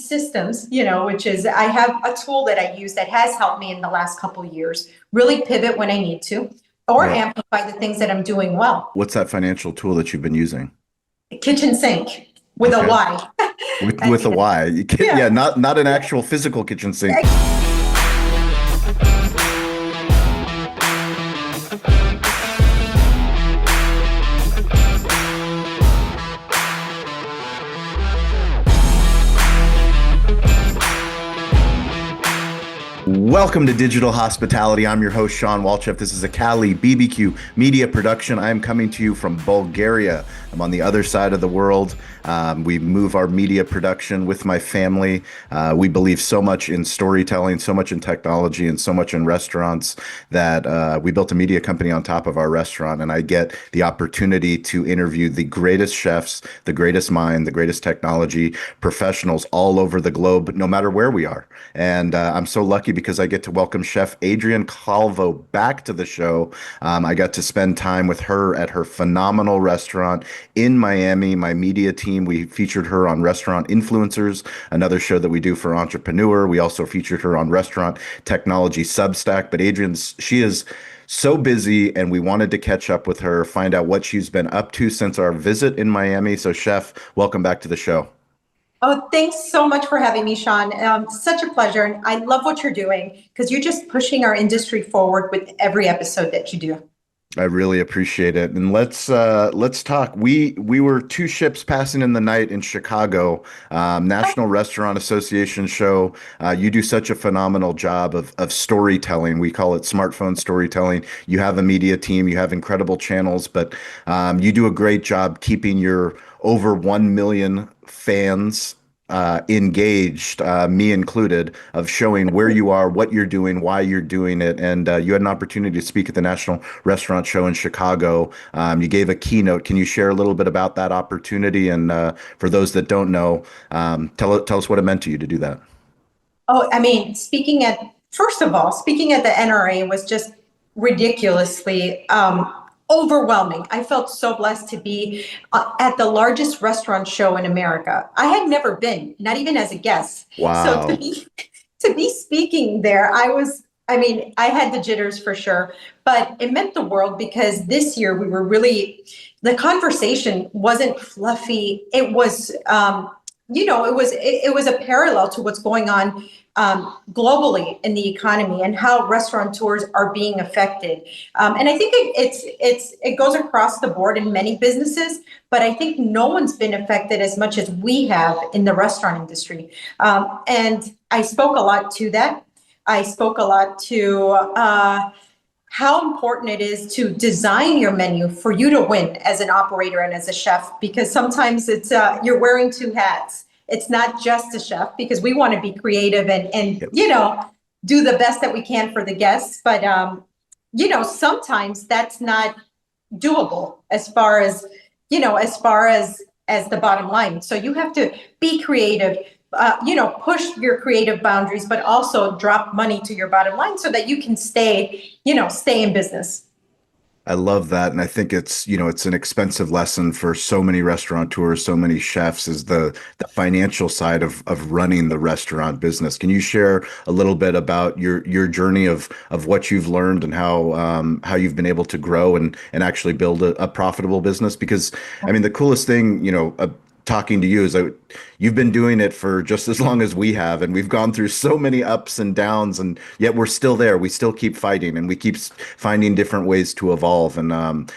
systems, which is I have a tool that I use that has helped me in the last couple of years really pivot when I need to or Yeah. amplify the things that I'm doing well. What's that financial tool that you've been using? KitchenSync with a Okay. Y at With the a end. Y. Yeah. Yeah, not an Yeah. actual physical kitchen sink. Welcome to Digital Hospitality. I'm your host, Sean Walchef. This is a Cali BBQ media production. I am coming to you from Bulgaria. I'm on the other side of the world. We move our media production with my family. We believe so much in storytelling, so much in technology, and so much in restaurants that we built a media company on top of our restaurant. And I get the opportunity to interview the greatest chefs, the greatest mind, the greatest technology professionals all over the globe, no matter where we are. And I'm so lucky because I get to welcome Chef Adrianne Calvo back to the show. I got to spend time with her at her phenomenal restaurant in Miami. My media team, we featured her on Restaurant Influencers, another show that we do for Entrepreneur. We also featured her on Restaurant Technology Substack. But she is so busy, and we wanted to catch up with her, find out what she's been up to since our visit in Miami. So, Chef, welcome back to the show. Oh, thanks so much for having me, Sean. Such a pleasure. And I love what you're doing because you're just pushing our industry forward with every episode that you do. I really appreciate it. And let's talk. We were two ships passing in the night in Chicago, National Restaurant Association show. You do such a phenomenal job of storytelling. We call it smartphone storytelling. You have a media team, you have incredible channels, but you do a great job keeping your over 1 million fans engaged, me included, of showing where you are, what you're doing, why you're doing it. And you had an opportunity to speak at the National Restaurant Show in Chicago. You gave a keynote. Can you share a little bit about that opportunity? And for those that don't know, tell us what it meant to you to do that. Oh, I mean, first of all, speaking at the NRA was just ridiculously overwhelming. I felt so blessed to be at the largest restaurant show in America. I had never been, not even as a guest. So to Wow. be to be speaking there, I had the jitters for sure, but it meant the world because this year we were really, the conversation wasn't fluffy. It was, it was a parallel to what's going on globally in the economy and how restaurateurs are being affected. And I think it goes across the board in many businesses, but I think no one's been affected as much as we have in the restaurant industry. And I spoke a lot to that. I spoke a lot to how important it is to design your menu for you to win as an operator and as a chef, because sometimes it's you're wearing two hats. It's not just a chef because we want to be creative and Yep. do the best that we can for the guests. But sometimes that's not doable as the bottom line. So you have to be creative, push your creative boundaries, but also drop money to your bottom line so that you can stay in business. I love that. And I think it's an expensive lesson for so many restaurateurs, so many chefs is the financial side of running the restaurant business. Can you share a little bit about your journey of what you've learned and how you've been able to grow and actually build a profitable business? Because I mean, the coolest thing, talking to you is you've been doing it for just as long as we have, and we've gone through so many ups and downs, and yet we're still there. We still keep fighting, and we keep finding different ways to evolve. And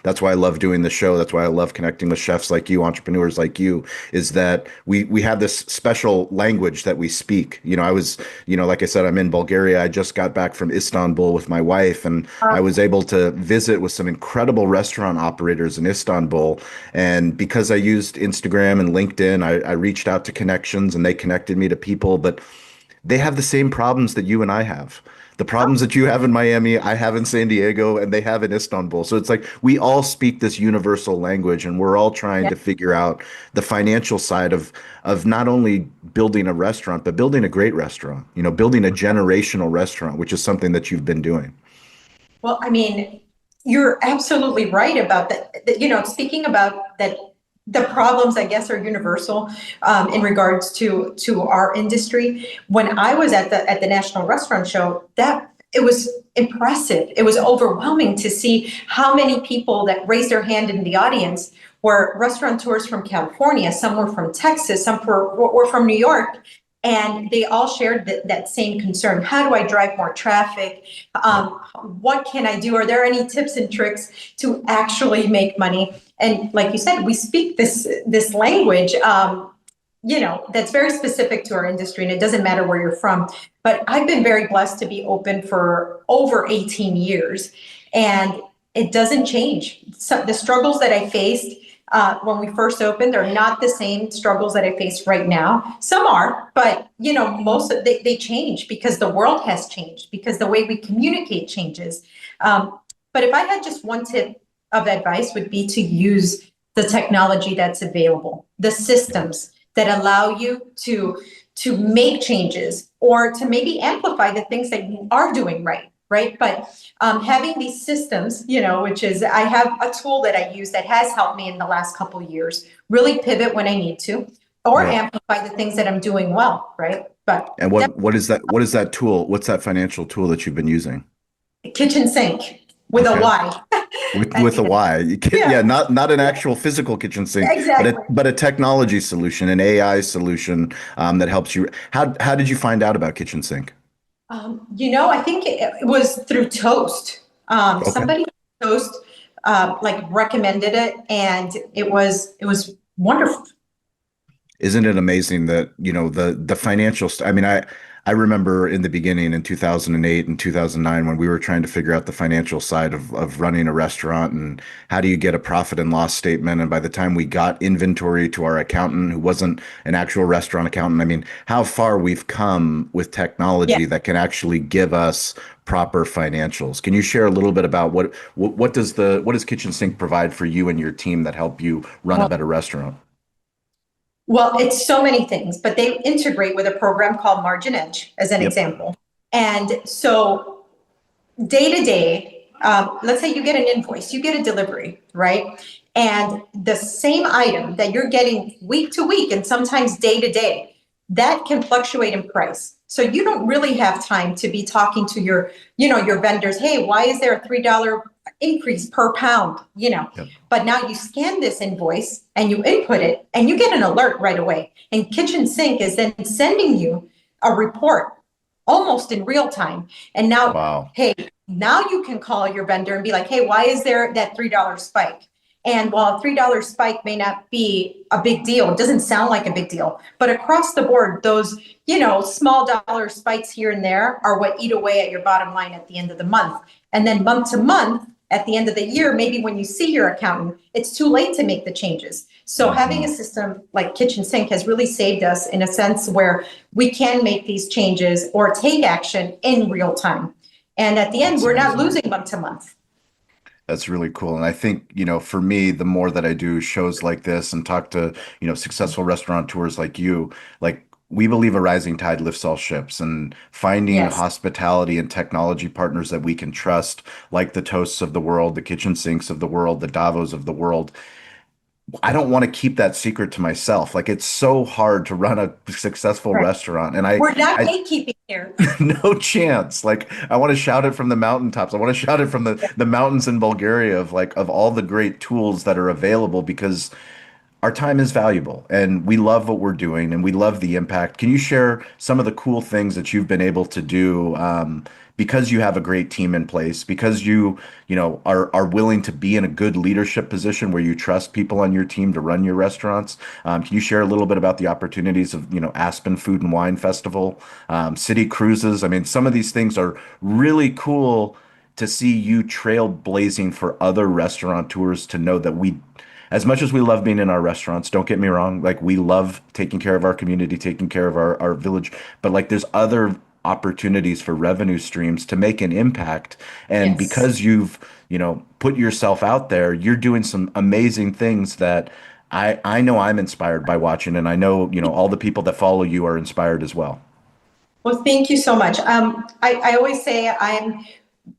that's why I love doing the show. That's why I love connecting with chefs like you, entrepreneurs like you, is that we have this special language that we speak. I was, like I said, I'm in Bulgaria. I just got back from Istanbul with my wife, and I was able to visit with some incredible restaurant operators in Istanbul. And because I used Instagram and LinkedIn, I reached out to connections, and they connected me to people, but they have the same problems that you and I have. The problems that you have in Miami, I have in San Diego, and they have in Istanbul. So it's like we all speak this universal language, and we're all trying Yeah. to figure out the financial side of not only building a restaurant, but building a great restaurant, building a generational restaurant, which is something that you've been doing. Well, I mean, you're absolutely right about that. Speaking about that the problems, I guess, are universal in regards to our industry. When I was at the National Restaurant Show, that it was impressive. It was overwhelming to see how many people that raised their hand in the audience were restaurateurs from California, some were from Texas, were from New York, and they all shared that same concern. How do I drive more traffic? What can I do? Are there any tips and tricks to actually make money? And like you said, we speak this language, that's very specific to our industry, and it doesn't matter where you're from. But I've been very blessed to be open for over 18 years, and it doesn't change. So the struggles that I faced when we first opened are not the same struggles that I face right now. Some are, but most of they change because the world has changed, because the way we communicate changes. But if I had just one tip of advice, would be to use the technology that's available, the systems that allow you to make changes or to maybe amplify the things that you are doing right? But having these systems, which is, I have a tool that I use that has helped me in the last couple of years, really pivot when I need to, or amplify the things that I'm doing well, right? But And what is that? What is that tool? What's that financial tool that you've been using? KitchenSync with a Okay. Y. With a Y. Yeah, Not an actual physical kitchen sink, exactly. but a technology solution, an AI solution that helps you. How did you find out about KitchenSync? I think it was through Toast. Okay. Somebody at Toast like recommended it, and it was wonderful. Isn't it amazing that, the financial I mean, I remember in the beginning in 2008 and 2009 when we were trying to figure out the financial side of running a restaurant and how do you get a profit and loss statement. And by the time we got inventory to our accountant, who wasn't an actual restaurant accountant, I mean, how far we've come with Yeah. technology that can actually give us proper financials. Can you share a little bit about what does Kitchen Sink provide for you and your team that help you run a Well, better restaurant? well, it's so many things, but they integrate with a program called Margin Edge as an Yep. example. And so day to day, let's say you get an invoice, you get a delivery, right? And the same item that you're getting week to week and sometimes day to day, that can fluctuate in price. So you don't really have time to be talking to your vendors. Hey, why is there a $3 increase per pound? Yep. But now you scan this invoice and you input it and you get an alert right away. And Kitchen Sink is then sending you a report almost in real time. And now, Wow. hey, now you can call your vendor and be like, hey, why is there that $3 spike? And while a $3 spike may not be a big deal, it doesn't sound like a big deal, but across the board, those, small dollar spikes here and there are what eat away at your bottom line at the end of the month. And then month to month, at the end of the year, maybe when you see your accountant, it's too late to make the changes. So having a Mhm. system like Kitchen Sink has really saved us in a sense where we can make these changes or take action in real time. And at the end, That's we're not amazing. losing month to month. That's really cool. And I think, for me, the more that I do shows like this and talk to, successful restaurateurs like you, like we believe a rising tide lifts all ships and finding Yes. hospitality and technology partners that we can trust, like the Toasts of the world, the Kitchen Sinks of the world, the Davos of the world. I don't want to keep that secret to myself. Like it's so hard to run a successful Right. restaurant. And We're not I, gatekeeping here. no chance. Like I want to shout it from the mountaintops. I want to shout it from the mountains in Bulgaria of all the great tools that are available because our time is valuable and we love what we're doing and we love the impact. Can you share some of the cool things that you've been able to do because you have a great team in place, because are willing to be in a good leadership position where you trust people on your team to run your restaurants? Can you share a little bit about the opportunities of Aspen Food and Wine Festival, city cruises? I mean, some of these things are really cool to see you trailblazing for other restaurateurs to know that we as much as we love being in our restaurants, don't get me wrong, like we love taking care of our community, taking care of our village, but like there's other opportunities for revenue streams to make an impact. And Yes. because you've, put yourself out there, you're doing some amazing things that I know I'm inspired by watching, and I know, all the people that follow you are inspired as well. Well, thank you so much. I always say I'm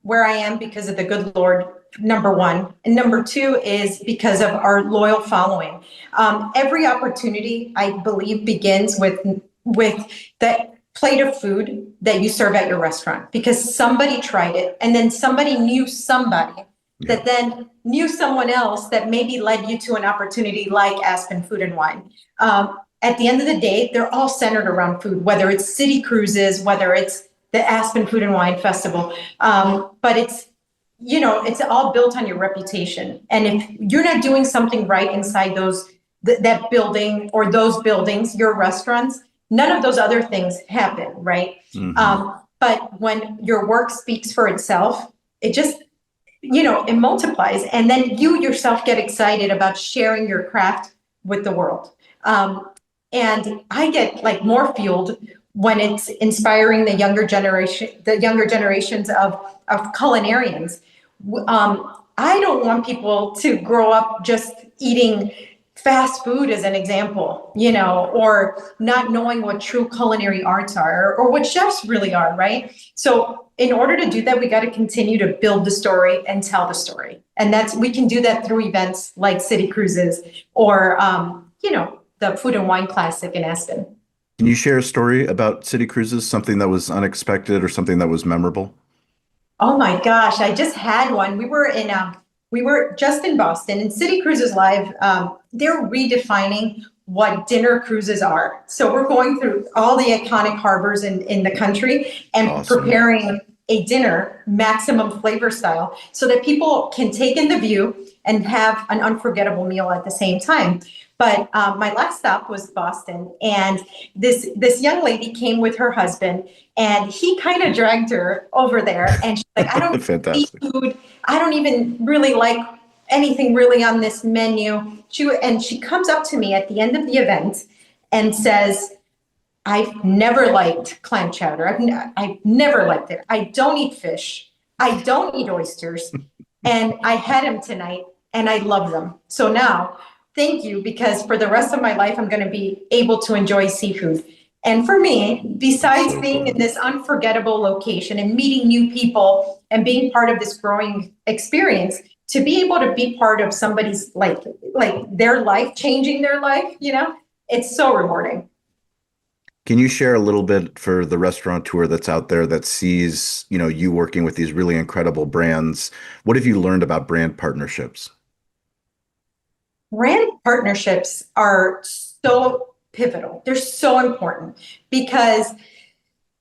where I am because of the good Lord number one. And number two is because of our loyal following. Every opportunity, I believe, begins with that plate of food that you serve at your restaurant, because somebody tried it and then somebody knew somebody that then knew someone else that maybe led you to an opportunity like Aspen Food and Wine. At the end of the day, they're all centered around food, whether it's city cruises, whether it's the Aspen Food and Wine Festival. But it's, it's all built on your reputation. And if you're not doing something right inside that building or those buildings, your restaurants, none of those other things happen, right? But when your work speaks for itself, it just, it multiplies. And then you yourself get excited about sharing your craft with the world. And I get like more fueled when it's inspiring the younger generations of culinarians. I don't want people to grow up just eating fast food as an example, or not knowing what true culinary arts are or what chefs really are, right? So in order to do that, we got to continue to build the story and tell the story. And we can do that through events like City Cruises or, the Food and Wine Classic in Aspen. Can you share a story about City Cruises, something that was unexpected or something that was memorable? Oh my gosh, I just had one. We were just in Boston, and City Cruises Live, they're redefining what dinner cruises are. So we're going through all the iconic harbors in the country and preparing a dinner, maximum flavor style, so that people can take in the view and have an unforgettable meal at the same time. But my last stop was Boston, and this young lady came with her husband, and he kind of dragged her over there, and she's like, I don't eat food. I don't even really like anything really on this menu. She comes up to me at the end of the event and says, I've never liked clam chowder. I've never liked it. I don't eat fish. I don't eat oysters. And I had them tonight and I love them. So now, thank you, because for the rest of my life, I'm going to be able to enjoy seafood. And for me, besides being in this unforgettable location and meeting new people and being part of this growing experience, to be able to be part of somebody's like their life, changing their life, it's so rewarding. Can you share a little bit for the restaurateur that's out there that sees, you working with these really incredible brands? What have you learned about brand partnerships? Brand partnerships are so pivotal. They're so important because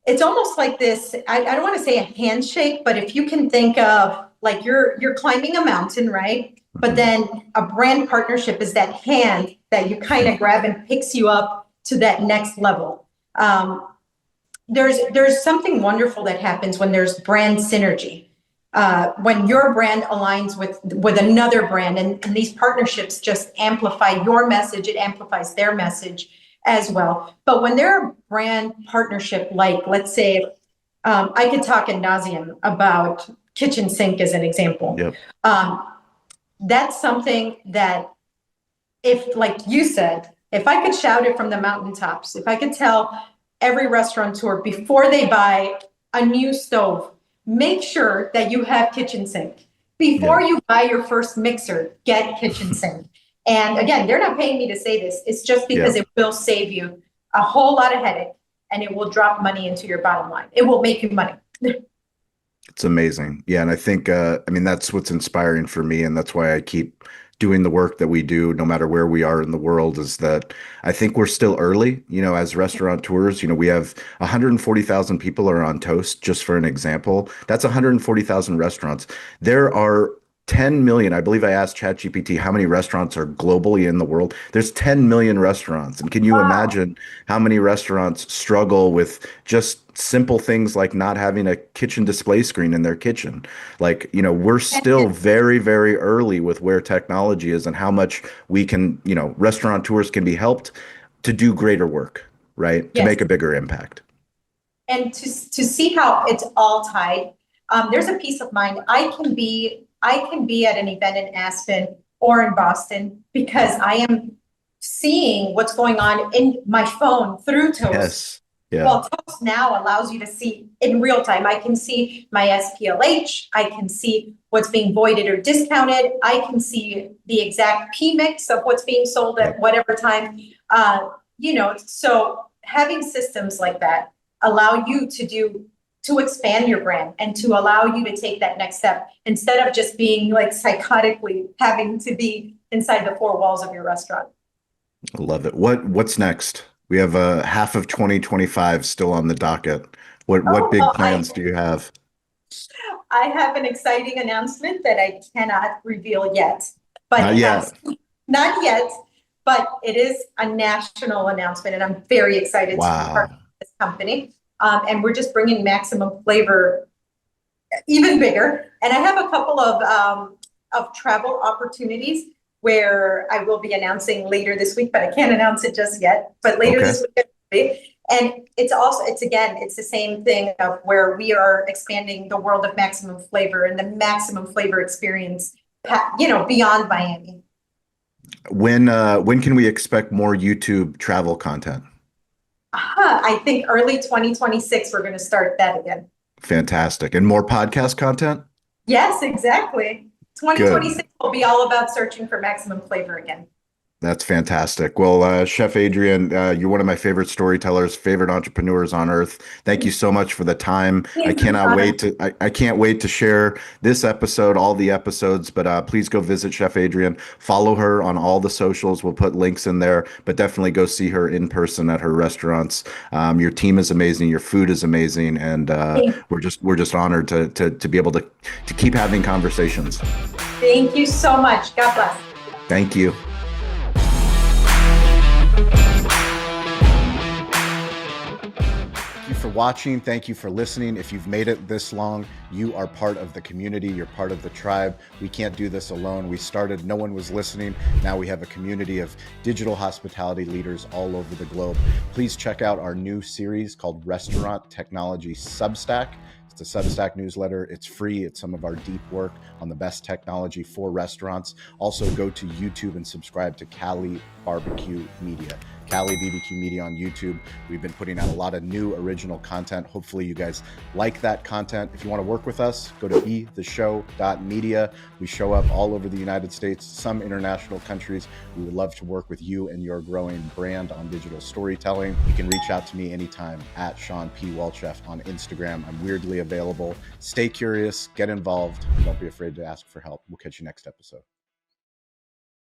it's almost like this, I don't want to say a handshake, but if you can think of like you're climbing a mountain, right? But then a brand partnership is that hand that you kind of grab and picks you up to that next level. There's something wonderful that happens when there's brand synergy. When your brand aligns with another brand, and these partnerships just amplify your message, it amplifies their message as well. But when they're a brand partnership, like let's say, I could talk ad nauseum about KitchenSync as an example. Yep. That's something that, if, like you said, if I could shout it from the mountaintops, if I could tell every restaurateur before they buy a new stove, make sure that you have KitchenSync. Before you buy your first mixer, get KitchenSync. And again, they're not paying me to say this. It's just because it will save you a whole lot of headache, and it will drop money into your bottom line. It will make you money. It's amazing. Yeah. And I think, that's what's inspiring for me. And that's why I keep doing the work that we do, no matter where we are in the world, is that I think we're still early, as restaurateurs. We have 140,000 people are on Toast, just for an example. That's 140,000 restaurants. There are 10 million. I believe I asked ChatGPT how many restaurants are globally in the world. There's 10 million restaurants. And can you imagine how many restaurants struggle with just simple things like not having a kitchen display screen in their kitchen? Like, we're still very, very early with where technology is and how much we can, restaurateurs can be helped to do greater work, right? To make a bigger impact. And to see how it's all tied, there's a peace of mind. I can be at an event in Aspen or in Boston because I am seeing what's going on in my phone through Toast. Yeah. Well, Toast now allows you to see in real time. I can see my SPLH. I can see what's being voided or discounted. I can see the exact P mix of what's being sold at Yep. whatever time. So having systems like that allow you to expand your brand and to allow you to take that next step instead of just being like psychotically having to be inside the four walls of your restaurant. I love it. What's next? We have half of 2025 still on the docket. What Oh, big well, plans do you have? I have an exciting announcement that I cannot reveal yet, but Not yet. not yet, but it is a national announcement, and I'm very excited to be part Wow. of this company. And we're just bringing maximum flavor even bigger. And I have a couple of travel opportunities where I will be announcing later this week, but I can't announce it just yet. But later Okay. this week, and it's the same thing of where we are expanding the world of maximum flavor and the maximum flavor experience, beyond Miami. When can we expect more YouTube travel content? I think early 2026, we're going to start that again. Fantastic. And more podcast content? Yes, exactly. Good. 2026 will be all about searching for maximum flavor again. That's fantastic. Well, Chef Adrianne, you're one of my favorite storytellers, favorite entrepreneurs on earth. Thank you so much for the time. I can't wait to share this episode, all the episodes, but please go visit Chef Adrianne. Follow her on all the socials. We'll put links in there, but definitely go see her in person at her restaurants. Your team is amazing. Your food is amazing. And we're just honored to be able to keep having conversations. Thank you so much. God bless. Thank you. Thank you for watching. Thank you for listening. If you've made it this long, you are part of the community. You're part of the tribe. We can't do this alone. We started, no one was listening. Now we have a community of digital hospitality leaders all over the globe. Please check out our new series called Restaurant Technology Substack. It's a Substack newsletter. It's free. It's some of our deep work on the best technology for restaurants. Also, go to YouTube and subscribe to Cali Barbecue Media. Cali BBQ Media on YouTube. We've been putting out a lot of new original content. Hopefully you guys like that content. If you want to work with us, go to betheshow.media. We show up all over the United States, some international countries. We would love to work with you and your growing brand on digital storytelling. You can reach out to me anytime at Sean P. Welchef on Instagram. I'm weirdly available. Stay curious, get involved, and don't be afraid to ask for help. We'll catch you next episode.